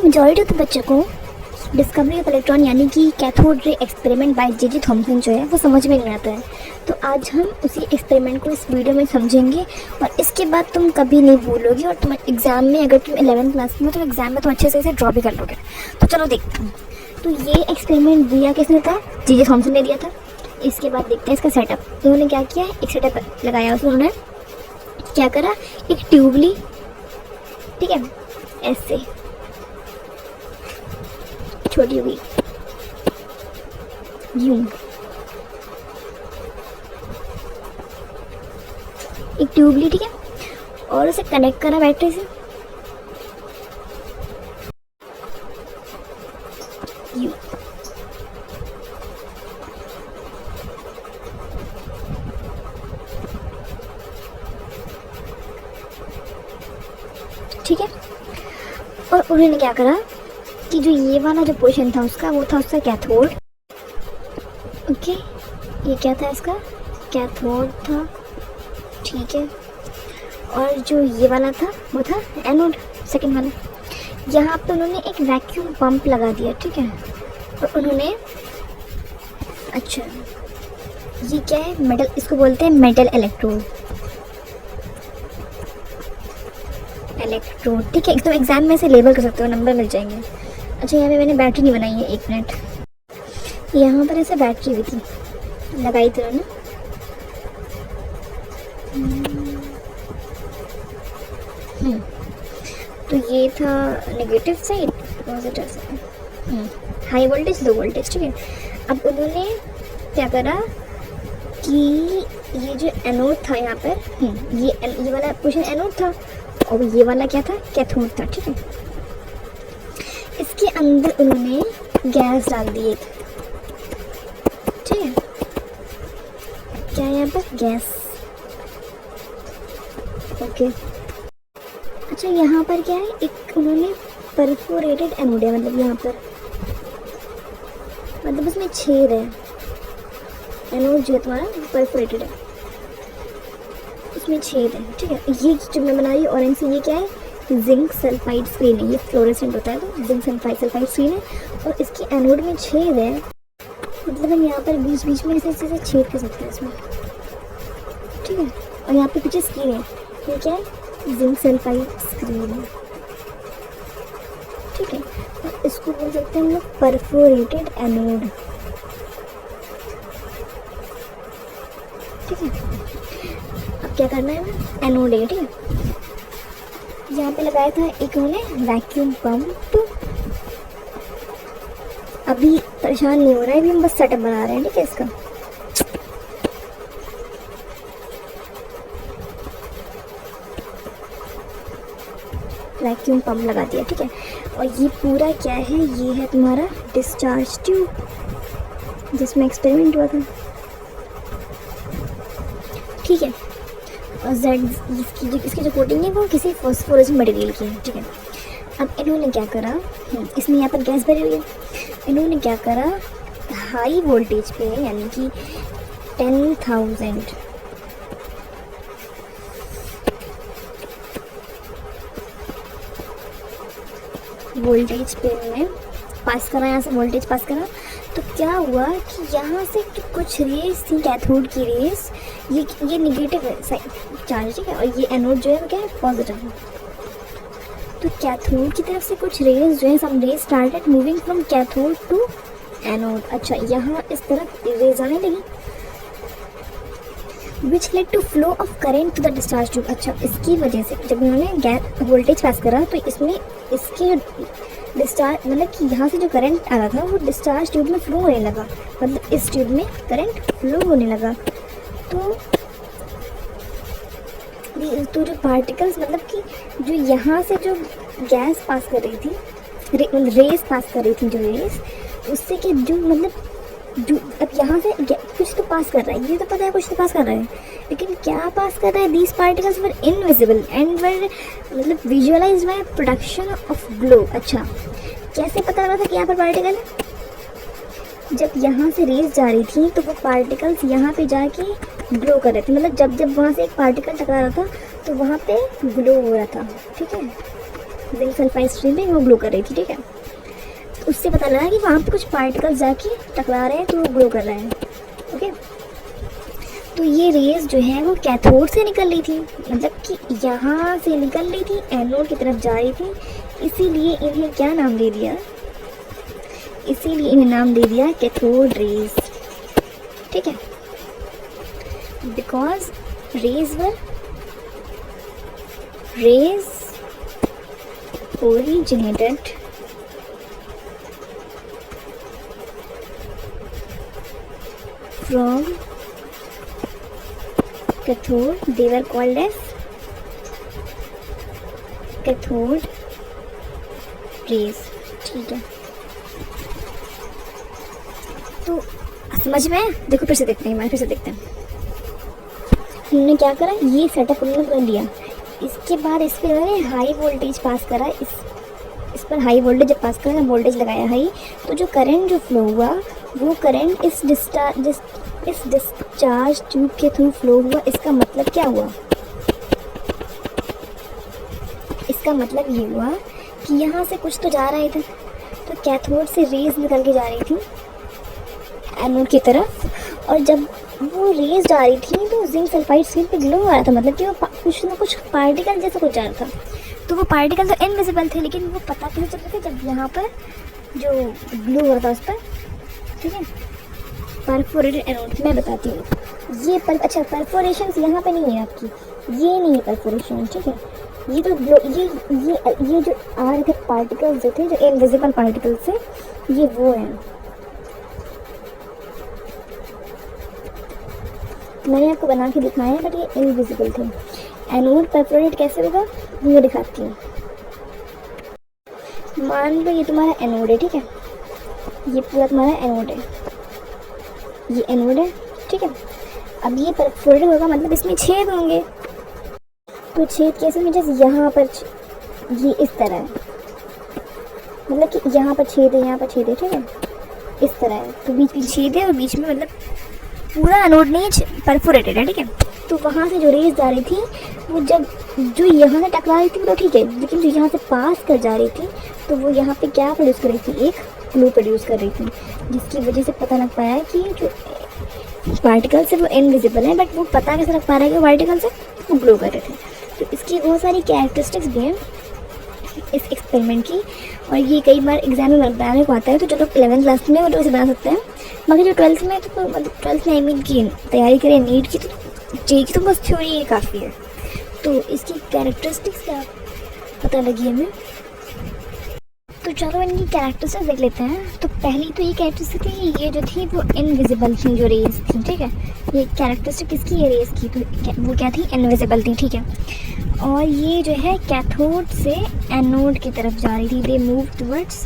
Majority of the बच्चों को discovery of electron यानी कि cathode ray experiment by J J Thomson जो है वो समझ में नहीं आता है। तो आज हम उसी एक्सपेरिमेंट को इस वीडियो में समझेंगे और इसके बाद तुम कभी नहीं भूलोगे और तुम एग्ज़ाम में, अगर तुम 11th क्लास में, तो एग्ज़ाम में तुम अच्छे से इसे ड्रॉ भी कर लोगे। तो चलो देखते हैं। तो ये एक्सपेरिमेंट दिया किसने था? जे जे थॉमसन ने दिया था। इसके बाद देखते हैं इसका सेटअप। उन्होंने क्या किया, एक सेटअप लगाया, उसमें उन्होंने क्या करा, एक ट्यूब ली, ठीक है, ऐसे छोटी हुई यूं, एक ट्यूब ली, ठीक है, और उसे कनेक्ट करा बैटरी से, यूं। ठीक है, और उन्होंने क्या करा कि जो ये वाला जो पोर्शन था उसका, वो था उसका कैथोड। ओके, ये क्या था, इसका कैथोड था, ठीक है। और जो ये वाला था वो था एनोड, सेकंड वाला। यहाँ पे उन्होंने एक वैक्यूम पंप लगा दिया, ठीक है। और उन्होंने, अच्छा ये क्या है, मेटल, इसको बोलते हैं मेटल इलेक्ट्रोड, ठीक है। तो एग्जाम में से लेबल कर सकते हो, नंबर मिल जाएंगे। अच्छा, यहाँ पे मैंने बैटरी नहीं बनाई है, एक मिनट। यहाँ पर ऐसे बैटरी भी थी, लगाई थी उन्होंने। तो ये था negative side, positive side, high voltage, low voltage, ठीक है। अब उन्होंने क्या करा कि ये जो एनोड था यहाँ पर, ये वाला पोर्शन एनोड था और ये वाला क्या था, कैथोड था, ठीक है। इसके अंदर उन्होंने गैस डाल दिए थे, ठीक है। क्या है यहाँ पर, गैस, ओके। अच्छा, यहाँ पर क्या है, एक उन्होंने परफोरेटेड एनोड है, मतलब यहाँ पर, मतलब उसमें छेद है, एनोड जो है तुम्हारा परफोरेटेड है, उसमें छेद है, ठीक है। ये जो मैं बना रही हूँ ऑरेंज से, ये क्या है, जिंक सल्फाइड स्क्रीन है, ये फ्लोरेसेंट होता है, तो जिंक सल्फाइड स्क्रीन है। और इसके एनोड में छेद है, मतलब हम यहाँ पर बीच बीच में ऐसे छेद कर सकते हैं इसमें, ठीक है। और यहाँ पे पीछे स्क्रीन है, ये क्या है, जिंक सल्फाइड स्क्रीन है, ठीक है। और इसको बोल सकते हैं हम लोग परफोरेटेड एनोड, ठीक है। अब क्या करना है, एनोड है, ठीक है। यहाँ पे लगाया था एक उन्होंने वैक्यूम पंप। अभी परेशान नहीं हो रहा है, अभी हम बस सेटअप बना रहे हैं, ठीक है, इसका। वैक्यूम पंप लगा दिया, ठीक है। और ये पूरा क्या है, ये है तुम्हारा डिस्चार्ज ट्यूब जिसमें एक्सपेरिमेंट हुआ था, ठीक है। और जेड, इसकी जो कोटिंग है वो किसी फॉस्फोरस मटेरियल की है, ठीक है। अब इन्होंने क्या करा, इसमें यहाँ पर गैस भरी हुई है, इन्होंने क्या करा, हाई वोल्टेज पे, यानी कि 10,000 वोल्टेज पे में पास करा, यहाँ से वोल्टेज पास करा। तो क्या हुआ कि यहाँ से कुछ रेस थी, कैथोड की रेस, ये निगेटिव है चार्ज, ठीक है। और ये एनोड जो है वो क्या है, पॉजिटिव है। तो कैथोड की तरफ से कुछ रेस जो है, some rays started moving from cathode to anode. अच्छा, यहाँ इस तरफ रेस आने लगी, which led to flow of current to the discharge tube. अच्छा, इसकी वजह से जब उन्होंने गैस वोल्टेज पास करा तो इसमें इसके डिस्चार्ज, मतलब कि यहाँ से जो करंट आ रहा था वो डिस्चार्ज ट्यूब में फ्लो होने लगा, मतलब इस ट्यूब में करंट फ्लो होने लगा। तो जो पार्टिकल्स, मतलब कि जो यहाँ से जो गैस पास कर रही थी, रेस पास कर रही थी, जो रेस, उससे कि जो मतलब जो अब यहाँ से कुछ तो पास कर रहा है, ये तो पता है कुछ तो पास कर रहा है, लेकिन क्या पास कर रहा है, these particles were invisible and were मतलब visualized by production of glow. अच्छा, कैसे पता लगा था कि यहाँ पर पार्टिकल है? जब यहाँ से रेस जा रही थी तो वो पार्टिकल्स यहाँ पे जाके ग्लो कर रहे थे, मतलब जब जब वहाँ से एक पार्टिकल टकरा रहा था तो वहाँ पे ग्लो हो रहा था, ठीक है। जिंक सल्फाइड स्ट्रीम पे वो ग्लो कर रही थी, ठीक है। तो उससे पता लगा कि वहाँ पे कुछ पार्टिकल्स जाके टकरा रहे हैं तो वो ग्लो कर रहे हैं, ओके। तो ये रेज जो है वो कैथोड से निकल रही थी, मतलब कि यहाँ से निकल रही थी, एनोड की तरफ जा रही थी, इसीलिए इन्हें क्या नाम दे दिया, इसीलिए इन्हें नाम दे दिया कैथोड रेज, ठीक है। Because rays originated from cathode, they were called as cathode rays, ठीक है। तो समझ में, देखो फिर से देखते हैं, फिर से देखते हैं। उन्होंने क्या करा, ये सेटअप उन्होंने कर लिया, इसके बाद इस पर उन्होंने हाई वोल्टेज पास करा, इस पर हाई वोल्टेज जब पास करा, वोल्टेज लगाया हाई, तो जो करंट जो फ्लो हुआ वो करंट इस डिस्चार्ज ट्यूब के थ्रू फ्लो हुआ। इसका मतलब क्या हुआ, इसका मतलब ये हुआ कि यहाँ से कुछ तो जा रहा है इधर, तो कैथोड से रेज निकल के जा रही थी एनोड की तरफ, और जब वो रेज जा रही थी तो जिंक सल्फाइड स्क्रीन पे ग्लो आ रहा था, मतलब कि वो कुछ ना कुछ पार्टिकल जैसा कुछ जा रहा था। तो वो पार्टिकल तो इनविजिबल थे, लेकिन वो पता कैसे चल रहे थे, जब यहाँ पर जो ग्लो हो रहा था उस पर, ठीक है। परफोरेटेड एनोड मैं बताती हूँ, ये अच्छा परफोरेशन यहाँ पे नहीं है आपकी, ये नहीं है परफोरेशन, ठीक है। ये तो ग्लो ये जो आ रहे थे पार्टिकल्स जो थे, जो इनविजिबल पार्टिकल्स थे, ये वो हैं। मैंने आपको बना के दिखाया है, बट ये इनविजिबल थे। एनोड परफोरेट कैसे होगा वो दिखाती हूँ। मान लो ये तुम्हारा एनोड है, ठीक है, ये पूरा तुम्हारा एनोड है, ये एनोड है, ठीक है। अब ये परफोरेट होगा, मतलब इसमें छेद होंगे, तो छेद कैसे होंगे, जैसे यहाँ पर ये इस तरह है, मतलब कि यहाँ पर छेद है, यहाँ पर छेद है, ठीक है, इस तरह है, तो बीच में छेद है और बीच में मतलब पूरा एनोड नहीं परफोरेटेड है, ठीक है। तो वहाँ से जो रेज जा रही थी वो जब जो यहाँ से टकरा रही थी वो तो ठीक है, लेकिन जो यहाँ से पास कर जा रही थी तो वो यहाँ पे क्या प्रोड्यूस कर रही थी, एक ग्लो प्रोड्यूस कर रही थी, जिसकी वजह से पता लग पाया कि जो पार्टिकल्स है वो इनविजिबल है, बट वो पता कैसे लग पा रहा है कि पार्टिकल्स है वो ग्लो कर रहे थे। तो इसकी बहुत सारी कैरेक्टरिस्टिक्स भी हैं इस एक्सपेरिमेंट की, और ये कई बार एग्जाम में बनाने को आता है, तो जो लोग 11th क्लास में वो तो इसे बना सकते हैं, मगर जो 12th में तो मतलब 12th में आई मीन की तैयारी करें नीट की, तो जेई की तो बस थ्योरी ये काफ़ी है। तो इसकी कैरेक्टरिस्टिक्स क्या पता लगी हमें, तो चलो इनकी कैरेक्टरिस्टिक्स देख लेते हैं। तो पहली तो ये कैरेक्टरिस्टिक थी, ये जो थी वो इनविजिबल थी, जो रेज थी, ठीक है। ये कैरेक्टरिस्टिक किसकी है, रेज की, तो वो क्या थी, इनविजिबल थी, ठीक है। और ये जो है कैथोड से एनोड की तरफ जा रही थी, they move towards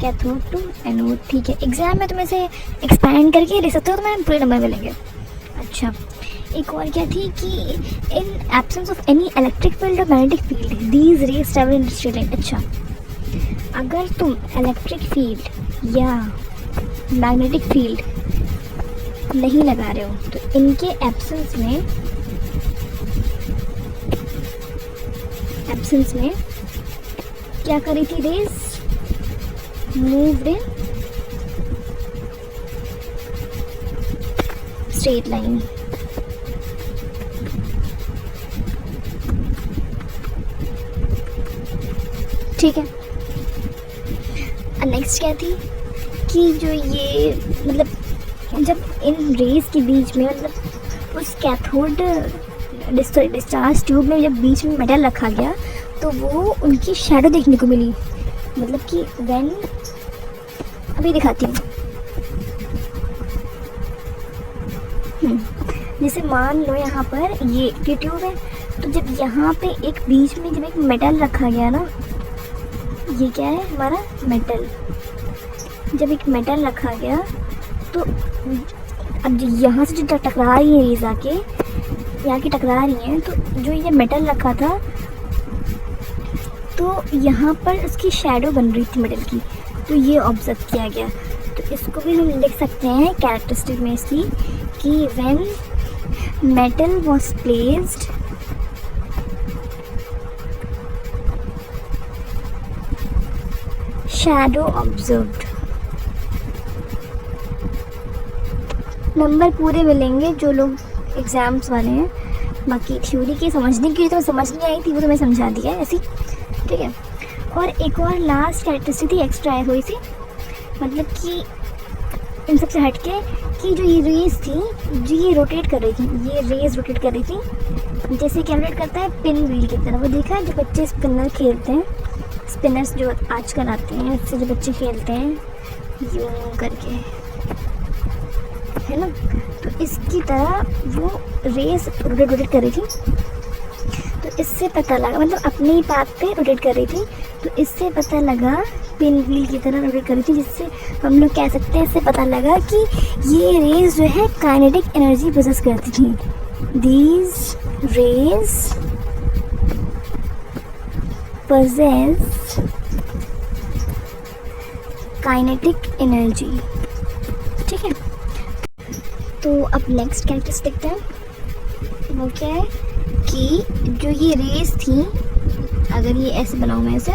cathode to anode, ठीक है। एग्जाम में तुम इसे एक्सपैंड करके ले सकते हो, तो तुम्हें पूरे नंबर मिलेंगे। अच्छा, एक और क्या थी कि in absence of any electric field और magnetic field these rays travel in straight line. अच्छा, अगर तुम इलेक्ट्रिक फील्ड या मैग्नेटिक फील्ड नहीं लगा रहे हो तो इनके एब्सेंस में क्या कर रही थी, rays moved in straight line, ठीक है। नेक्स्ट क्या थी कि जो ये मतलब जब इन रेज के बीच में मतलब उस कैथोड डिस्चार्ज ट्यूब में जब बीच में मेटल रखा गया तो वो उनकी शैडो देखने को मिली, मतलब कि व्हेन, अभी दिखाती हूँ। जैसे मान लो यहाँ पर ये ट्यूब है, तो जब यहाँ पे एक बीच में जब एक मेटल रखा गया ना, ये क्या है हमारा मेटल, जब एक मेटल रखा गया तो अब यहाँ से जो टकरा रही है रेज आके यहाँ की टकरा रही हैं, तो जो ये मेटल रखा था तो यहाँ पर उसकी शैडो बन रही थी मेटल की, तो ये ऑब्जर्व किया गया। तो इसको भी हम लिख सकते हैं कैरेक्टरिस्टिक में इसकी कि when metal was placed shadow observed. Number पूरे मिलेंगे जो लोग एग्जाम्स वाले हैं, बाकी थ्योरी के समझने की तो समझ नहीं आई थी, वो तो मैं समझा दिया है ऐसी, ठीक है। और एक और लास्ट कैरेक्टरिस्टिक थी एक्स्ट्रा है थोड़ी सी, मतलब कि इन सबसे हटके कि जो ये रेस थी, जो ये रोटेट कर रही थी, ये रेस रोटेट कर रही थी जैसे क्या रोटेट करता है पिन व्हील की तरह। वो देखा है जो बच्चे स्पिनर खेलते हैं, स्पिनर्स जो आजकल आते हैं, इससे जो बच्चे खेलते हैं यूं करके, है ना, तो इसकी तरह वो रेस रोटेट कर रही थी। तो इससे पता लगा, मतलब अपने ही पाथ पे रोटेट कर रही थी, तो इससे पता लगा पिन व्हील की तरह रोटेट कर रही थी, जिससे हम लोग कह सकते हैं इससे पता लगा कि ये रेस जो है काइनेटिक एनर्जी पोजेस करती थी। These rays possess kinetic energy, ठीक है। तो अब नेक्स्ट कैरेक्टरिस्टिक देखते हैं, वो क्या है कि जो ये रेस थी, अगर ये ऐसे बनाऊँ मैं इसे,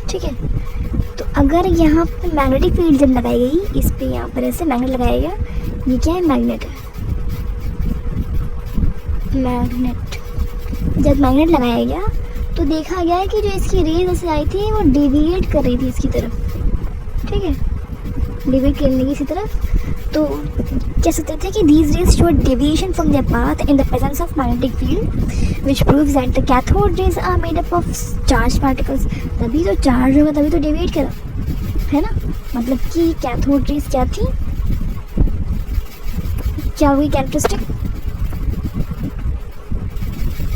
ठीक है, तो अगर यहाँ पर मैग्नेटिक फील्ड जब लगाई गई, इस पे यहाँ पर ऐसे मैग्नेट लगाया गया, ये क्या है मैग्नेट है, मैग्नेट जब मैग्नेट लगाया गया तो देखा गया है कि जो इसकी रेज ऐसे आई थी वो डेविएट कर रही थी इसकी तरफ, ठीक है, डेविएट करने की इसी तरफ। तो कह सकते थे कि these rays show deviation from their path in the presence of magnetic field, which proves that the cathode rays are made up of charged particles। तभी तो चार्ज होगा, तभी तो डेविएट करा, है ना, मतलब कि कैथोड रेज क्या थी, क्या हुई characteristic,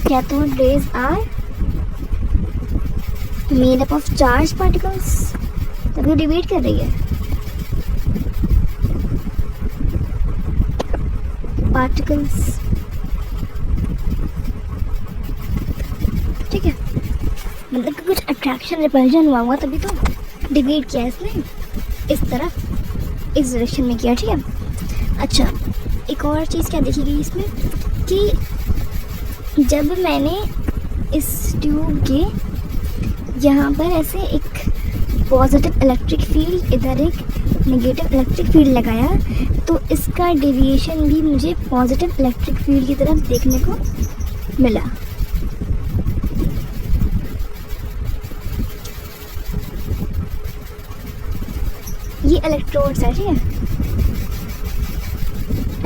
cathode rays are made up of charge particles, तभी तो डेविएट कर रही है, पार्टिकल्स, ठीक है, मतलब कि कुछ अट्रैक्शन रिपल्जन हुआ तभी तो डिबेट किया इसने, इस तरफ, इस डायरेक्शन में किया, ठीक है। अच्छा, एक और चीज़ क्या देखी गई इसमें कि जब मैंने इस ट्यूब के यहाँ पर ऐसे एक पॉजिटिव इलेक्ट्रिक फील्ड, इधर एक नेगेटिव इलेक्ट्रिक फील्ड लगाया, तो इसका डेविएशन भी मुझे पॉजिटिव इलेक्ट्रिक फील्ड की तरफ देखने को मिला। ये इलेक्ट्रोड्स है, ठीक है,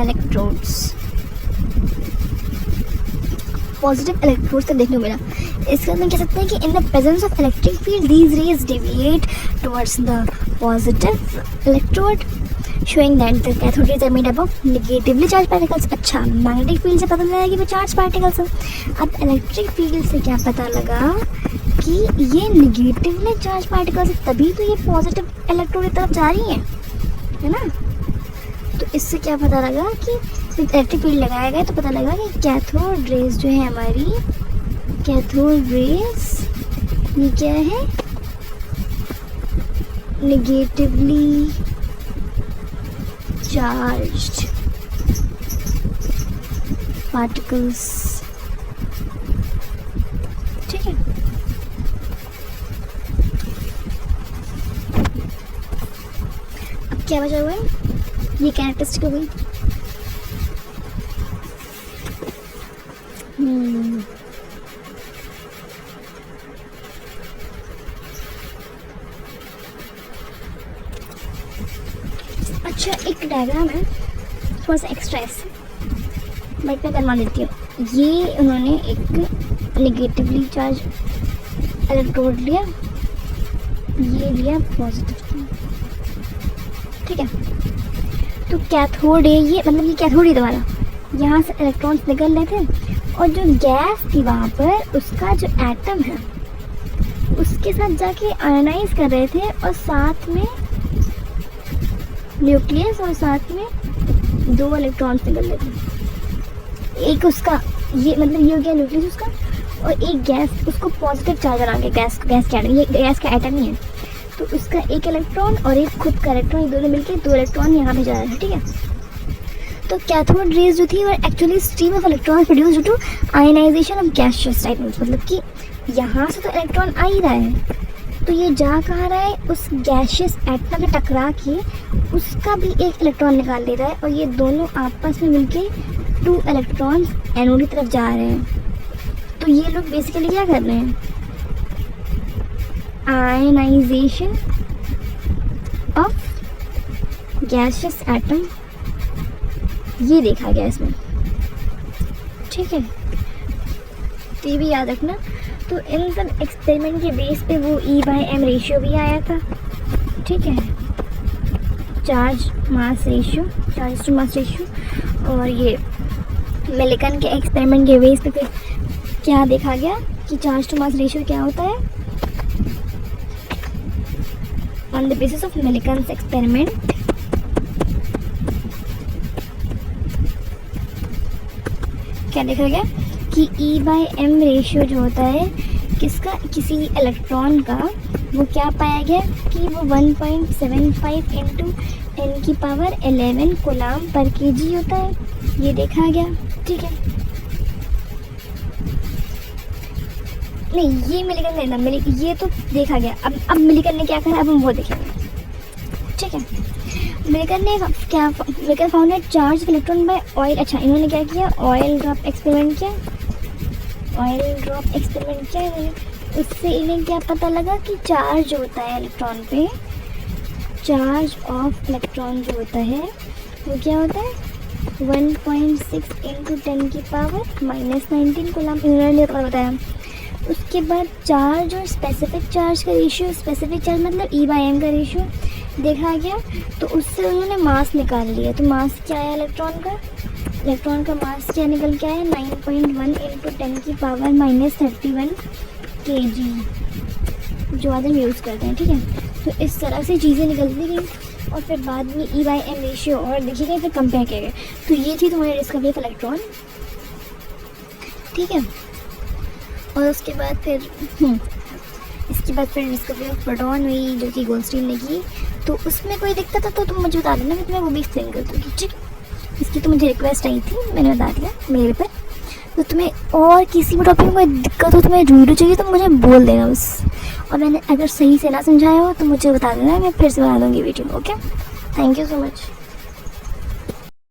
इलेक्ट्रोड्स, पॉजिटिव इलेक्ट्रोड्स तक देखने को मिला। इसका मतलब कह सकते हैं कि in the presence of electric field these raise deviate towards the positive electrode, showing that the cathode rays are made up of negatively charged particles। अच्छा, मैग्नेटिक फील्ड से पता लगा कि वो चार्ज पार्टिकल्स हैं। अब इलेक्ट्रिक फील्ड से क्या पता लगा कि ये नेगेटिवली चार्ज पार्टिकल्स है, तभी तो ये पॉजिटिव इलेक्ट्रोड की तरफ जा रही हैं, है ना। तो इससे क्या पता लगा कि इलेक्ट्रिक फील्ड लगाया गया तो पता लगा कि कैथोड रेज जो है हमारी, कैथोड रेज ये क्या है, नेगेटिवली चार्ज्ड पार्टिकल्स, ठीक है। अब क्या बचा हुआ है, ये कैरेक्टरिस्टिक हो गई। अच्छा, एक डायग्राम है थोड़ा सा एक्स्ट्रा इससे, बट मैं बनवा देती हूँ। ये उन्होंने एक नेगेटिवली चार्ज इलेक्ट्रोड लिया, ये लिया पॉजिटिव, ठीक है। तो कैथोड है ये, मतलब ये कैथोड ही दोबारा यहाँ से इलेक्ट्रॉन्स निकल रहे थे, और जो गैस थी वहाँ पर उसका जो एटम है उसके साथ जाके आयनाइज कर रहे थे, और साथ में न्यूक्लियस और साथ में दो इलेक्ट्रॉन्स निकल रहे थे। एक उसका ये, मतलब ये हो गया न्यूक्लियस उसका, और एक गैस उसको पॉजिटिव चार्ज बना के, गैस का एटम, ये गैस का एटम ही है, तो उसका एक इलेक्ट्रॉन और एक खुद का इलेक्ट्रॉन, ये दोनों मिलके दो इलेक्ट्रॉन यहाँ पे जा रहे हैं, ठीक है। तो कैथोड रेज जो थी वो actually stream of electron produce due to ionization of gaseous type, मतलब कि यहाँ से तो इलेक्ट्रॉन आ ही रहा है, तो ये जा कहाँ रहा है, उस गैशियस एटम से टकरा के उसका भी एक इलेक्ट्रॉन निकाल ले रहा है, और ये दोनों आपस में मिलके 2 इलेक्ट्रॉन्स एनोड की तरफ जा रहे हैं। तो ये लोग बेसिकली क्या कर रहे हैं, आयनाइजेशन ऑफ गैशियस एटम, ये देखा गया इसमें, ठीक है। तो ये भी याद रखना। तो इन सब एक्सपेरिमेंट के बेस पे वो E/m रेशियो भी आया था, ठीक है, चार्ज टू मास रेशियो। और ये मिलिकन के एक्सपेरिमेंट के बेस पे फिर क्या देखा गया कि चार्ज टू मास रेशियो क्या होता है, on the basis of Millikan experiment क्या देखा गया कि E/m रेशियो जो होता है किसका, किसी इलेक्ट्रॉन का, वो क्या पाया गया कि वो 1.75 इंटू 10⁻11 कूलम पर kg होता है, ये देखा गया, ठीक है। नहीं, ये मिलिकन नहीं था, ये तो देखा गया। अब मिलिकन ने क्या करा, अब हम वो देखेंगे, ठीक है। Millikan founded charge electron by oil. अच्छा, इन्होंने क्या किया, ऑयल ड्रॉप एक्सपेरिमेंट किया उससे इन्हें क्या पता लगा कि चार्ज होता है इलेक्ट्रॉन पे, चार्ज ऑफ इलेक्ट्रॉन जो होता है वो क्या होता है 1.6 इंटू 10⁻⁻19 कूलम, इन्होंने बताया। उसके बाद चार्ज और स्पेसिफिक चार्ज का रेशियो, स्पेसिफिक चार्ज मतलब E/m का रेशियो देखा गया, तो उससे उन्होंने मास निकाल लिया। तो मास क्या है इलेक्ट्रॉन का मास क्या निकल के आया, 9.1 इंटू 10⁻31 kg, जो आज हम यूज़ करते हैं, ठीक है। तो इस तरह से चीज़ें निकलती गई, और फिर बाद में E/m रेशियो और देखी गई, फिर कंपेयर किया गया। तो ये थी तुम्हारी डिस्कवरी ऑफ इलेक्ट्रॉन, ठीक है। और उसके बाद फिर डिस्कवरी ऑफ प्रोटॉन हुई, जो कि गोल्डस्टीन ने की। तो उसमें कोई दिक्कत है तो तुम मुझे बता देना, मैं तुम्हें वो भी एक्सप्लेन कर दूँगी, ठीक। इसकी तो मुझे रिक्वेस्ट आई थी, मैंने बता दिया मेरे पर। तो तुम्हें और किसी भी टॉपिक में कोई दिक्कत हो, तुम्हें वीडियो चाहिए तो मुझे बोल देना बस, और मैंने अगर सही से ना समझाया हो तो मुझे बता देना, मैं फिर से बना दूँगी video, okay. Thank you so much.